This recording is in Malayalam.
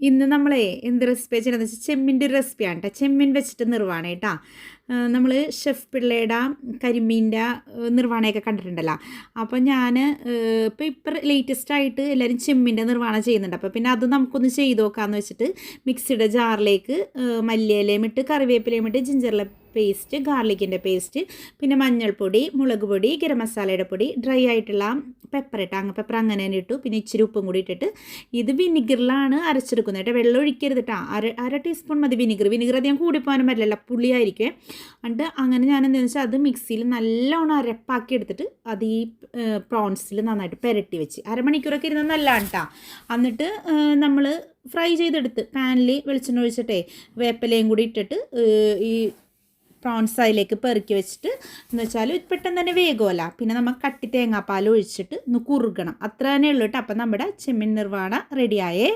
ഇന്ന് നമ്മളെ എന്ത് റെസിപ്പി ചെയ്യുന്നത് വെച്ചാൽ ചെമ്മിൻ്റെ ഒരു റെസിപ്പിയാണ് കേട്ടോ. ചെമ്മീൻ വെച്ചിട്ട് നിർവ്വാണ കേട്ടോ. നമ്മൾ ഷെഫ് പിള്ളയുടെ കരിമീൻ്റെ നിർവ്വാണയൊക്കെ കണ്ടിട്ടുണ്ടല്ലോ. അപ്പോൾ ഞാൻ ഇപ്പോൾ ലേറ്റസ്റ്റ് ആയിട്ട് എല്ലാവരും ചെമ്മിൻ്റെ നിർവ്വാണം ചെയ്യുന്നുണ്ട്. അപ്പോൾ പിന്നെ അത് നമുക്കൊന്ന് ചെയ്ത് നോക്കാമെന്ന് വെച്ചിട്ട് മിക്സിയുടെ ജാറിലേക്ക് മല്ലിയിലയും ഇട്ട് കറിവേപ്പിലയും ഇട്ട് ജിഞ്ചറിലെ പേസ്റ്റ്, ഗാർലിക്കിൻ്റെ പേസ്റ്റ്, പിന്നെ മഞ്ഞൾപ്പൊടി, മുളക് പൊടി, ഗരം മസാലയുടെ പൊടി, ഡ്രൈ ആയിട്ടുള്ള പെപ്പർ പെപ്പർ അങ്ങനെ തന്നെ ഇട്ടു. പിന്നെ ഇച്ചിരി ഉപ്പും കൂടി ഇട്ടിട്ട് ഇത് വിനിഗറിലാണ് അരച്ചെടുക്കുന്നത് കേട്ടോ. വെള്ളം ഒഴിക്കരുത് കേട്ടോ. അര ടീസ്പൂൺ മതി വിനിഗർ അധികം കൂടിപ്പോകാനും പറ്റില്ല, പുളിയായിരിക്കും. എന്നിട്ട് അങ്ങനെ ഞാൻ എന്താണെന്ന് വെച്ചാൽ അത് മിക്സിയിൽ നല്ലോണം അരപ്പാക്കി എടുത്തിട്ട് അത് ഈ പ്രോൺസിൽ നന്നായിട്ട് പുരട്ടി വെച്ച് അരമണിക്കൂറൊക്കെ ഇരുന്ന് നല്ലതാണ് കേട്ടോ. എന്നിട്ട് നമ്മൾ ഫ്രൈ ചെയ്തെടുത്ത് പാനിൽ വെളിച്ചെണ്ണ ഒഴിച്ചിട്ടേ വേപ്പിലയും കൂടി ഇട്ടിട്ട് ഈ പ്രോൺസ് അതിലേക്ക് പെറുക്കി വെച്ചിട്ട് എന്ന് വെച്ചാൽ പെട്ടെന്ന് തന്നെ വേഗമല്ല. പിന്നെ നമ്മൾ കട്ടി തേങ്ങാപ്പാൽ ഒഴിച്ചിട്ട് ഒന്ന് കുറുകണം, അത്ര തന്നെ ഉള്ളൂ കേട്ടോ. അപ്പം നമ്മുടെ ചെമ്മീൻ നിർവ്വാണ റെഡിയായേ.